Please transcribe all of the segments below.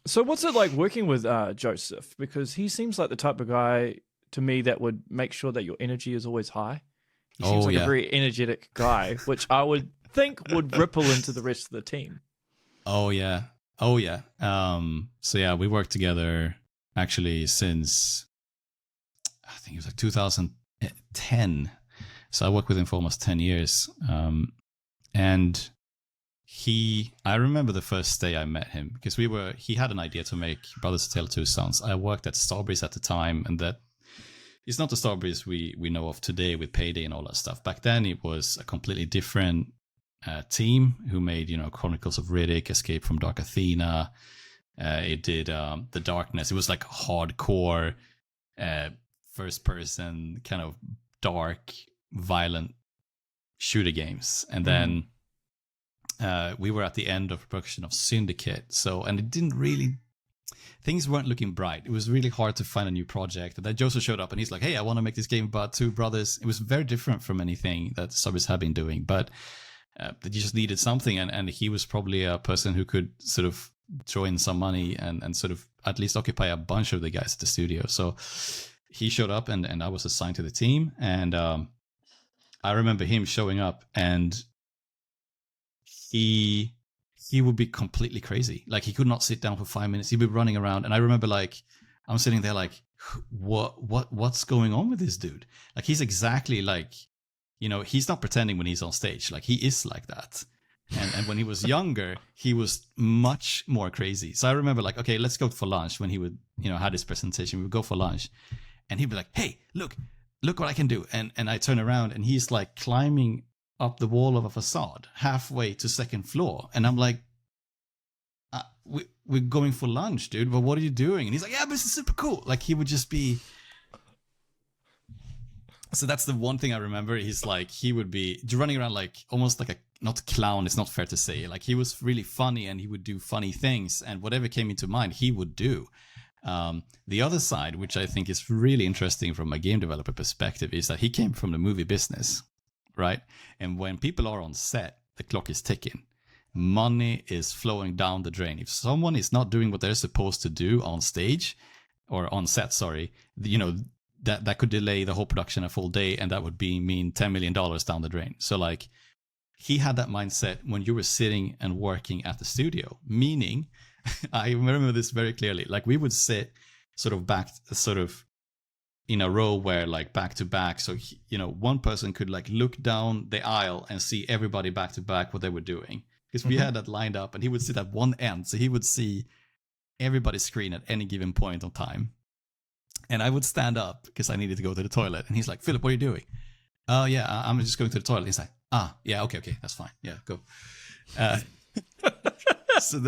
So what's it like working with Joseph? Because he seems like the type of guy to me that would make sure that your energy is always high. He seems Oh like a yeah. very energetic guy, which I would think would ripple into the rest of the team. Oh yeah. Oh yeah. So yeah, we worked together actually since I think it was like 2010. So I worked with him for almost 10 years. And I remember the first day I met him because he had an idea to make Brothers Tale 2 Sons. I worked at Starbreeze at the time, and that it's not the Starbreeze we know of today with Payday and all that stuff. Back then, it was a completely different team who made, Chronicles of Riddick, Escape from Dark Athena. It did The Darkness. It was like hardcore, first person, kind of dark, violent shooter games. And then we were at the end of production of Syndicate. And it didn't really, things weren't looking bright. It was really hard to find a new project. And then Joseph showed up and he's like, hey, I want to make this game about two brothers. It was very different from anything that Starbreeze had been doing, but they just needed something. And he was probably a person who could sort of throw in some money and sort of at least occupy a bunch of the guys at the studio. So he showed up and I was assigned to the team. And I remember him showing up and he would be completely crazy. Like he could not sit down for 5 minutes. He'd be running around. And I remember like, I'm sitting there like, what's going on with this dude? Like he's exactly like, he's not pretending when he's on stage. Like he is like that. And when he was younger, he was much more crazy. So I remember like, okay, let's go for lunch when he would, had his presentation. We would go for lunch and he'd be like, hey, look what I can do. And I turn around and he's like climbing up the wall of a facade halfway to second floor. And I'm like, we're going for lunch, dude, but what are you doing? And he's like, yeah, but this is super cool. Like he would just be. So that's the one thing I remember. He's like, he would be running around like almost like not clown. It's not fair to say. Like he was really funny and he would do funny things and whatever came into mind, he would do. The other side, which I think is really interesting from a game developer perspective, is that he came from the movie business, right? And when people are on set, the clock is ticking. Money is flowing down the drain. If someone is not doing what they're supposed to do on stage or on set, that could delay the whole production a full day, and that would mean $10 million down the drain. So like he had that mindset when you were sitting and working at the studio, meaning I remember this very clearly. Like we would sit sort of in a row where like back to back. So, one person could like look down the aisle and see everybody back to back what they were doing. Because we had that lined up and he would sit at one end. So he would see everybody's screen at any given point on time. And I would stand up because I needed to go to the toilet. And he's like, Philip, what are you doing? Oh, yeah, I'm just going to the toilet. He's like, yeah, okay, that's fine. Yeah, go. So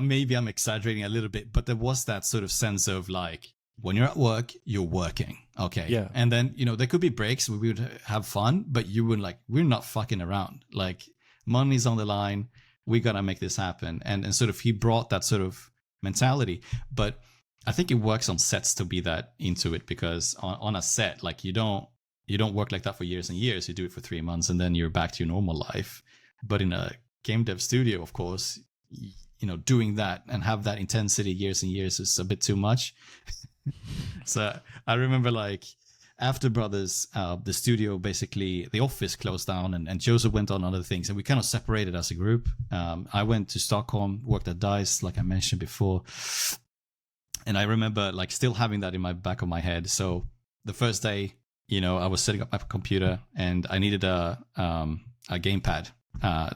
maybe I'm exaggerating a little bit, but there was that sort of sense of like, when you're at work, you're working. Okay. Yeah. And then, there could be breaks where we would have fun, but you would like, we're not fucking around. Like money's on the line. We got to make this happen. And sort of, he brought that sort of mentality, but I think it works on sets to be that into it because on a set, like you don't work like that for years and years. You do it for 3 months and then you're back to your normal life. But in a game dev studio, of course, doing that and have that intensity years and years is a bit too much. So I remember like after Brothers, the studio, basically the office closed down and Joseph went on other things and we kind of separated as a group. I went to Stockholm, worked at DICE, like I mentioned before. And I remember like still having that in my back of my head. So the first day, I was setting up my computer and I needed a gamepad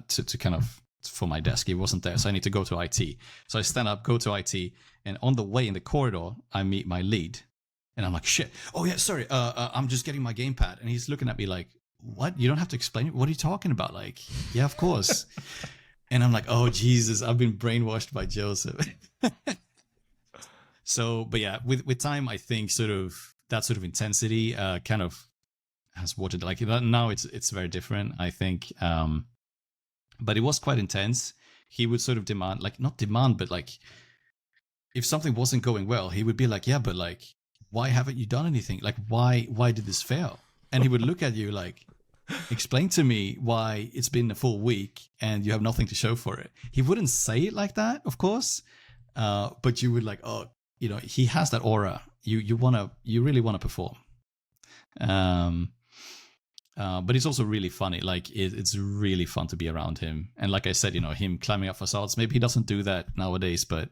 to kind of for my desk. It wasn't there. So I need to go to IT. So I stand up, go to IT. And on the way in the corridor, I meet my lead. And I'm like, shit. Oh, yeah, sorry. I'm just getting my gamepad. And he's looking at me like, what? You don't have to explain it. What are you talking about? Like, yeah, of course. And I'm like, oh, Jesus, I've been brainwashed by Joseph. So, but yeah, with time, I think sort of that sort of intensity kind of has watered. Like now it's very different, I think. But it was quite intense. He would sort of demand, like not demand, but like if something wasn't going well, he would be like, yeah, but like, why haven't you done anything? Like, why did this fail? And he would look at you like, explain to me why it's been a full week and you have nothing to show for it. He wouldn't say it like that, of course, but you would like, oh, you know, he has that aura. You really want to perform. But it's also really funny. Like it's really fun to be around him. And like I said, you know, him climbing up facades. Maybe he doesn't do that nowadays, but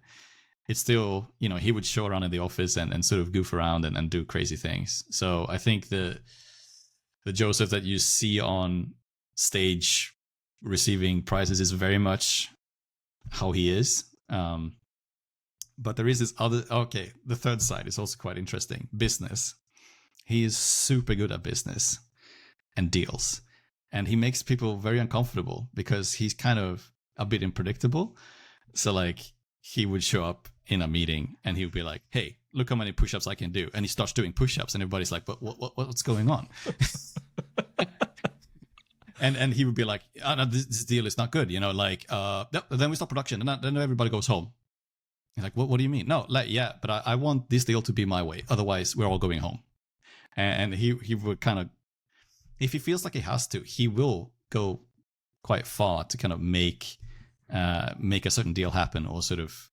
it's still, you know, he would show around in the office and sort of goof around and do crazy things. So I think the Josef that you see on stage receiving prizes is very much how he is. But there is this other, okay, the third side is also quite interesting. Business. He is super good at business and deals. And he makes people very uncomfortable because he's kind of a bit unpredictable. So like he would show up in a meeting and he would be like, hey, look how many push-ups I can do. And he starts doing push-ups and everybody's like, but what's going on? and he would be like, oh, no, this deal is not good. You know, like, then we stop production and then everybody goes home. He's like, what do you mean? No, like, yeah, but I want this deal to be my way. Otherwise, we're all going home. And he would kind of, if he feels like he has to, he will go quite far to kind of make a certain deal happen, or sort of,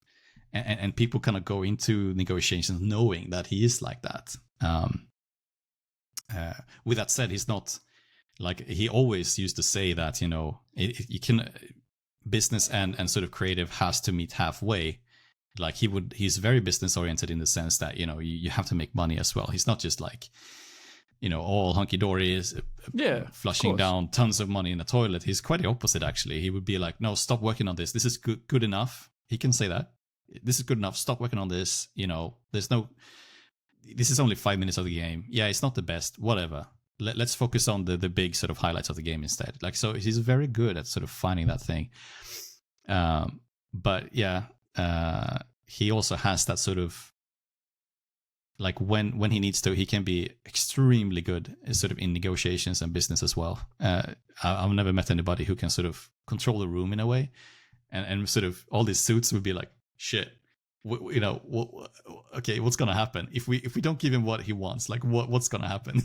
and people kind of go into negotiations knowing that he is like that. With that said, he's not like, he always used to say that, you know, you can, business and sort of creative has to meet halfway. Like he's very business oriented in the sense that, you know, you have to make money as well. He's not just like, you know, all hunky dory is flushing down tons of money in the toilet. He's quite the opposite, actually. He would be like, no, stop working on this. This is good enough. He can say that. This is good enough. Stop working on this. You know, this is only 5 minutes of the game. Yeah, it's not the best. Whatever. Let's focus on the big sort of highlights of the game instead. Like, so he's very good at sort of finding that thing. But yeah, he also has that sort of, like when he needs to, he can be extremely good sort of in negotiations and business as well. I've never met anybody who can sort of control the room in a way, and sort of all these suits would be like, shit, you know, okay, what's gonna happen if we don't give him what he wants? Like what's gonna happen?